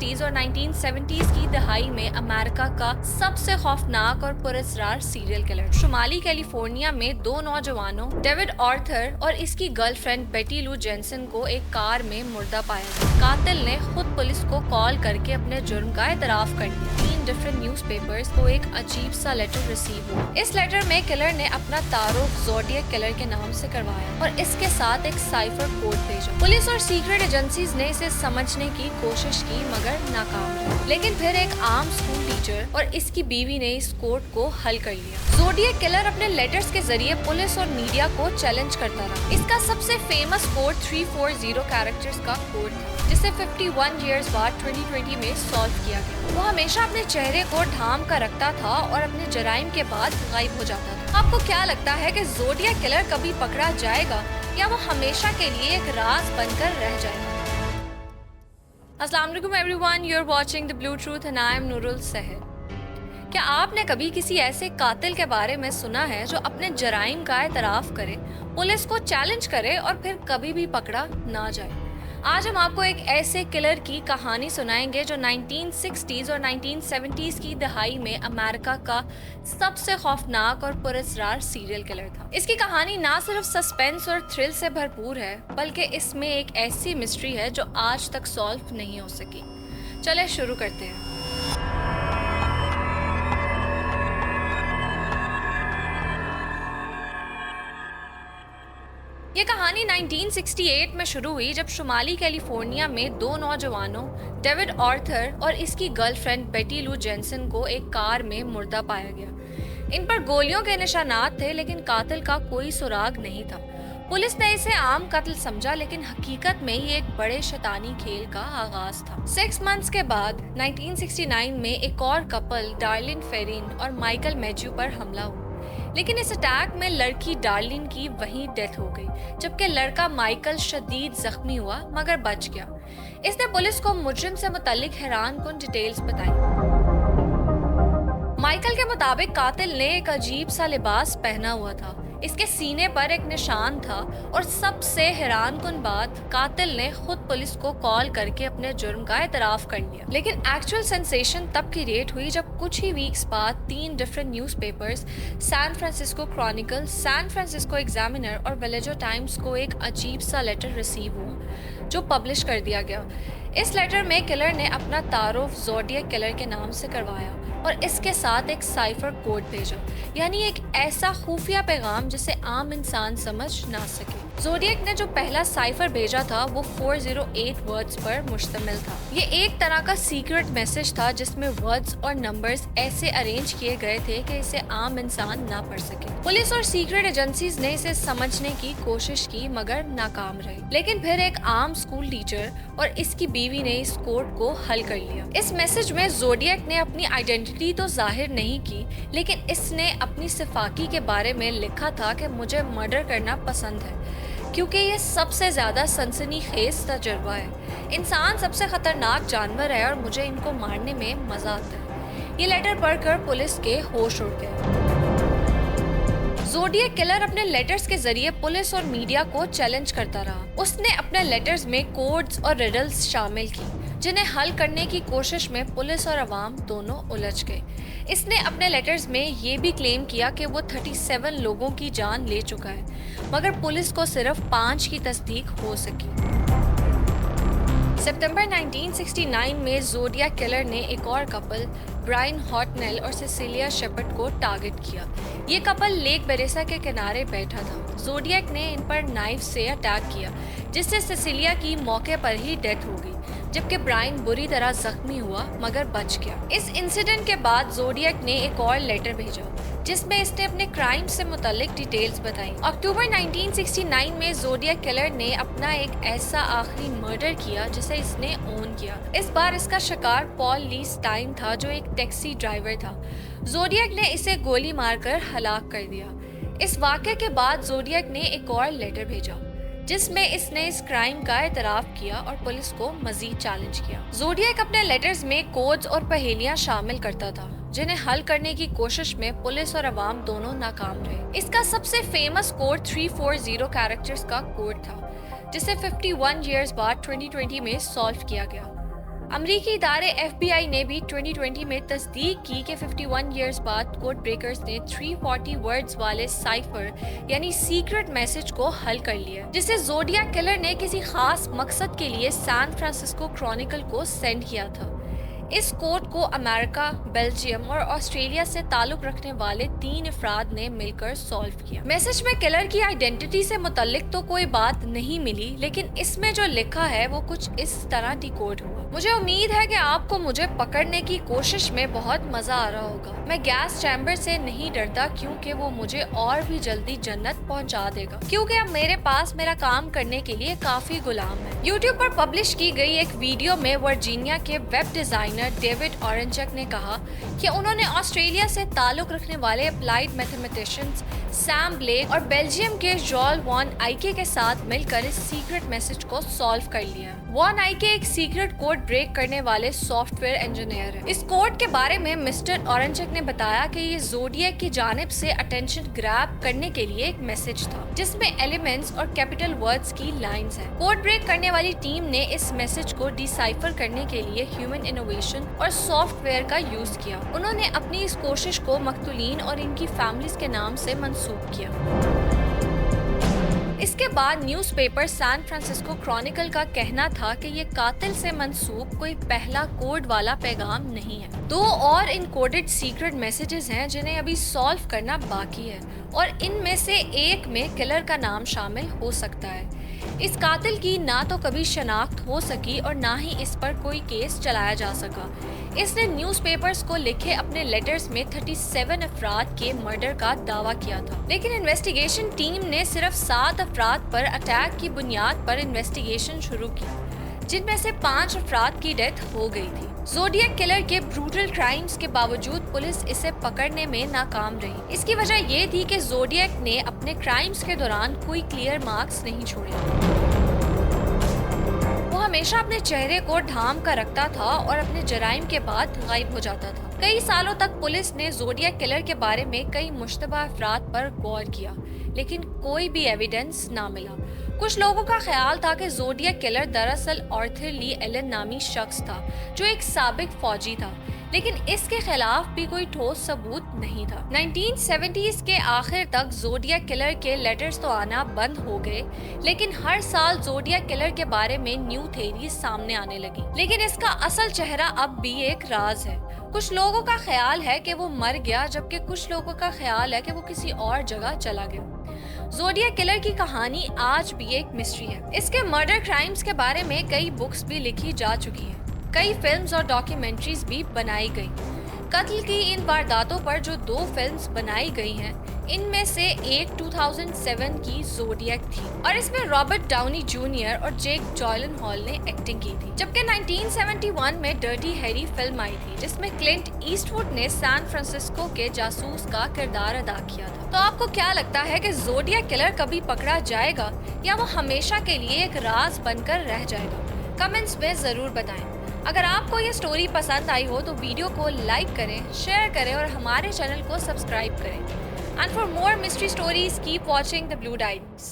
1960s और 1970s की दहाई में अमेरिका का सबसे खौफनाक और पुरस्कार सीरियल किलर। शुमाली कैलिफोर्निया में दो नौजवानों डेविड आर्थर और इसकी गर्लफ्रेंड बेटी लू जेनसन को एक कार में मुर्दा पाया गया। कातिल ने खुद पुलिस को कॉल करके अपने जुर्म का एतराफ कर दिया। 3 डिफरेंट न्यूज़पेपर्स को एक अजीब सा लेटर रिसीव हुआ। इस लेटर में किलर ने अपना तारुफ ज़ोडिएक किलर के नाम से करवाया और इसके साथ एक साइफर कोड भेजा। पुलिस और सीक्रेट एजेंसीज ने इसे समझने की कोशिश की मगर नाकाम रही। लेकिन फिर एक आम स्कूल टीचर और इसकी बीवी ने इस कोड को हल कर लिया। ज़ोडिएक किलर अपने लेटर्स के जरिए पुलिस और मीडिया को चैलेंज करता रहा। इसका सबसे फेमस कोड 340 कैरेक्टर्स का कोड था, जिसे 51 इयर्स बाद 2020 में सॉल्व किया गया। वो हमेशा अपने चेहरे को ढांप कर रखता था और अपने जराइम के बाद गायब हो जाता था। आपको क्या लगता है कि ज़ोडिएक किलर कभी पकड़ा जाएगा या वो हमेशा के लिए एक राज बनकर रह जाएगा? अस्सलाम वालेकुम everyone, you are watching the Blue Truth and I am Noorul Sahar. क्या आपने कभी किसी ऐसे कातिल के बारे में सुना है जो अपने जराइम का एतराफ करे, पुलिस को चैलेंज करे और फिर कभी भी पकड़ा ना जाए? आज हम आपको एक ऐसे किलर की कहानी सुनाएंगे जो 1960s और 1970s की दहाई में अमेरिका का सबसे खौफनाक और पुरस्कार सीरियल किलर था। इसकी कहानी ना सिर्फ सस्पेंस और थ्रिल से भरपूर है, बल्कि इसमें एक ऐसी मिस्ट्री है जो आज तक सॉल्व नहीं हो सकी। चले शुरू करते हैं। ये कहानी 1968 में शुरू हुई जब शुमाली कैलिफोर्निया में दो नौजवानों डेविड आर्थर और इसकी गर्लफ्रेंड बेटी लू जेनसन को एक कार में मुर्दा पाया गया। इन पर गोलियों के निशानात थे, लेकिन कातिल का कोई सुराग नहीं था। पुलिस ने इसे आम कत्ल समझा, लेकिन हकीकत में ये एक बड़े शैतानी खेल का आगाज था। 6 मंथ्स के बाद 1969 में एक और कपल डार्लिन फेरिन और माइकल मैथ्यू पर हमला हुआ, लेकिन इस अटैक में लड़की डार्लिन की वहीं डेथ हो गई, जबकि लड़का माइकल शदीद जख्मी हुआ मगर बच गया। इसने पुलिस को मुजरिम से मुताल्लिक हैरानकुन डिटेल्स बताई। माइकल के मुताबिक कातिल ने एक अजीब सा लिबास पहना हुआ था, इसके सीने पर एक निशान था और सबसे हैरानकुन बात, कातिल ने खुद पुलिस को कॉल करके अपने जुर्म का एतराफ कर लिया। लेकिन एक्चुअल सेंसेशन तब क्रिएट हुई जब कुछ ही वीक्स बाद 3 different newspapers, San Francisco Chronicle, San Francisco Examiner और विलेजो टाइम्स को एक अजीब सा लेटर रिसीव हुआ जो पब्लिश कर दिया गया। इस लेटर में किलर ने अपना तारुफ ज़ोडिएक किलर के नाम से करवाया और इसके साथ एक साइफर कोड भेजा, यानी एक ऐसा खुफिया पैगाम जिसे आम इंसान समझ ना सके। ज़ोडिएक ने जो पहला साइफर भेजा था वो 408 वर्ड्स पर मुश्तमिल था। ये एक तरह का सीक्रेट मैसेज था जिसमें वर्ड्स और नंबर्स ऐसे अरेंज किए गए थे कि इसे आम इंसान ना पढ़ सके। पुलिस और सीक्रेट एजेंसीज ने इसे समझने की कोशिश की मगर नाकाम रही। लेकिन फिर एक आम स्कूल टीचर और इसकी बीवी ने इस कोड को हल कर लिया। इस मैसेज में ज़ोडिएक ने अपनी आइडेंटिटी तो जाहिर नहीं की, लेकिन इसने अपनी सिफाकी के बारे में लिखा था कि मुझे मर्डर करना पसंद है क्योंकि ये सबसे ज्यादा सनसनीखेज तजुर्बा है। इंसान सबसे खतरनाक जानवर है और मुझे इनको मारने में मजा आता है। ये लेटर पढ़कर पुलिस के होश उड़ गए। ज़ोडिएक किलर अपने लेटर्स के जरिए पुलिस और मीडिया को चैलेंज करता रहा। उसने अपने लेटर्स में कोड्स और रिडल्स शामिल की जिन्हें हल करने की कोशिश में पुलिस और अवाम दोनों उलझ गए। इसने अपने लेटर्स में ये भी क्लेम किया कि वो 37 लोगों की जान ले चुका है, मगर पुलिस को सिर्फ 5 की तस्दीक हो सकी। सितंबर 1969 में ज़ोडिएक किलर ने एक और कपल ब्रायन हॉटनेल और सिसिलिया शेपर्ड को टारगेट किया। ये कपल लेक बेरेसा के किनारे बैठा था। ज़ोडिएक ने इन पर नाइफ से अटैक किया जिससे सिसिलिया की मौके पर ही डेथ हो गई, जबकि ब्रायन बुरी तरह जख्मी हुआ मगर बच गया। इस इंसिडेंट के बाद ज़ोडिएक ने एक और लेटर भेजा जिसमें इसने अपने क्राइम से मुताल्लिक डिटेल्स बताई। अक्टूबर 1969 में ज़ोडिएक किलर ने अपना एक ऐसा आखिरी मर्डर किया जिसे इसने ओन किया। इस बार इसका शिकार पॉल ली स्टाइन था जो एक टैक्सी ड्राइवर था। ज़ोडिएक ने इसे गोली मारकर हलाक कर दिया। इस वाक़े के बाद ज़ोडिएक ने एक और लेटर भेजा जिसमें इसने इस क्राइम का एतराफ किया और पुलिस को मजीद चैलेंज किया। ज़ोडिएक अपने लेटर्स में कोड्स और पहेलियां शामिल करता था जिन्हें हल करने की कोशिश में पुलिस और अवाम दोनों नाकाम रहे। इसका सबसे फेमस कोड 340 कैरेक्टर्स का कोड था जिसे 51 इयर्स बाद 2020 में सॉल्व किया गया। अमरीकी इदारे FBI ने भी 2020 में तस्दीक की कि 51 ईयर्स बाद कोड ब्रेकर्स ने 340 वर्ड्स वाले साइफर यानी सीक्रेट मैसेज को हल कर लिया, जिसे ज़ोडिएक किलर ने किसी खास मकसद के लिए सैन फ्रांसिस्को क्रॉनिकल को सेंड किया था। इस कोड को अमेरिका, बेल्जियम और ऑस्ट्रेलिया से ताल्लुक रखने वाले 3 अफराद ने मिलकर सॉल्व किया। मैसेज में किलर की आइडेंटिटी से मुतल्लिक तो कोई बात नहीं मिली, लेकिन इसमें जो लिखा है वो कुछ इस तरह डिकोड हुआ। मुझे उम्मीद है कि आपको मुझे पकड़ने की कोशिश में बहुत मजा आ रहा होगा। मैं गैस चैम्बर से नहीं डरता क्योंकि वो मुझे और भी जल्दी जन्नत पहुंचा देगा, क्योंकि अब मेरे पास मेरा काम करने के लिए काफी गुलाम है। यूट्यूब पर पब्लिश की गई एक वीडियो में वर्जीनिया के वेब डिजाइनर डेविड ऑरेंचक ने कहा कि उन्होंने ऑस्ट्रेलिया से ताल्लुक रखने वाले अप्लाइड मैथमेटिशियंस सैम ब्लेक और बेल्जियम के जॉल वॉन आइके के साथ मिलकर इस सीक्रेट मैसेज को सॉल्व कर लिया। वॉन आइके एक सीक्रेट कोड ब्रेक करने वाले सॉफ्टवेयर इंजीनियर है। इस कोड के बारे में मिस्टर ऑरेंचक ने बताया कि ये ज़ोडिएक की जानिब से अटेंशन ग्रैब करने के लिए एक मैसेज था, जिसमें एलिमेंट्स और कैपिटल वर्ड्स की लाइंस हैं। कोड ब्रेक करने वाली टीम ने इस मैसेज को डिसाइफर करने के लिए ह्यूमन इनोवेशन और सॉफ्टवेयर का यूज किया। उन्होंने अपनी इस कोशिश को मकतूलीन और इनकी फैमिलीज के नाम से मंसूब किया। इसके बाद न्यूज़पेपर सैन फ्रांसिस्को क्रॉनिकल का कहना था कि ये कातिल से मंसूब कोई पहला कोड वाला पैगाम नहीं है। 2 और इनकोडेड सीक्रेट मैसेजेस हैं जिन्हें अभी सॉल्व करना बाकी है, और इनमें से एक में किलर का नाम शामिल हो सकता है। इस कातिल की ना तो कभी शनाख्त हो सकी और ना ही इस पर कोई केस चलाया जा सका। इसने न्यूज़पेपर्स को लिखे अपने लेटर्स में 37 अफराद के मर्डर का दावा किया था, लेकिन इन्वेस्टिगेशन टीम ने सिर्फ 7 अफराद पर अटैक की बुनियाद पर इन्वेस्टिगेशन शुरू की, जिनमें से 5 अफराद की डेथ हो गई थी। ज़ोडिएक किलर के ब्रूटल क्राइम्स के बावजूद पुलिस इसे पकड़ने में नाकाम रही। इसकी वजह ये थी कि ज़ोडिएक ने अपने क्राइम्स के दौरान कोई क्लियर मार्क्स नहीं छोड़े। वो हमेशा अपने चेहरे को ढांप कर रखता था और अपने जराइम के बाद गायब हो जाता था। कई सालों तक पुलिस ने ज़ोडिएक किलर के बारे में कई मुश्तबा अफराद पर गौर किया, लेकिन कोई भी एविडेंस ना मिला। कुछ लोगों का ख्याल था कि ज़ोडिएक किलर दरअसल आर्थर ली एलन नामी शख्स था, जो एक साबिक फौजी था, लेकिन इसके खिलाफ भी कोई ठोस सबूत नहीं था। 1970s के आखिर तक ज़ोडिएक किलर के लेटर्स तो आना बंद हो गए, लेकिन हर साल ज़ोडिएक किलर के बारे में न्यू थ्योरीज सामने आने लगी। लेकिन इसका असल चेहरा अब भी एक राज है। कुछ लोगों का ख्याल है कि वो मर गया, जबकि कुछ लोगों का ख्याल है कि वो किसी और जगह चला गया। ज़ोडिएक किलर की कहानी आज भी एक मिस्ट्री है। इसके मर्डर क्राइम्स के बारे में कई बुक्स भी लिखी जा चुकी हैं। कई फिल्म्स और डॉक्यूमेंट्रीज भी बनाई गई। कत्ल की इन वारदातों पर जो 2 फिल्म्स बनाई गई हैं, इनमें से एक 2007 की ज़ोडिएक थी और इसमें रॉबर्ट डाउनी जूनियर और जेक जिलेनहॉल ने एक्टिंग की थी, जबकि 1971 में डर्टी हैरी फिल्म आई थी, जिसमें क्लिंट ईस्टवुड ने सैन फ्रांसिस्को के जासूस का किरदार अदा किया था। तो आपको क्या लगता है कि ज़ोडिएक किलर कभी पकड़ा जाएगा या वो हमेशा के लिए एक राज बनकर रह जाएगा? कमेंट्स में जरूर बताएं। अगर आपको ये स्टोरी पसंद आई हो तो वीडियो को लाइक करें, शेयर करें और हमारे चैनल को सब्सक्राइब करें। And for more mystery stories, keep watching the Blue Diamonds.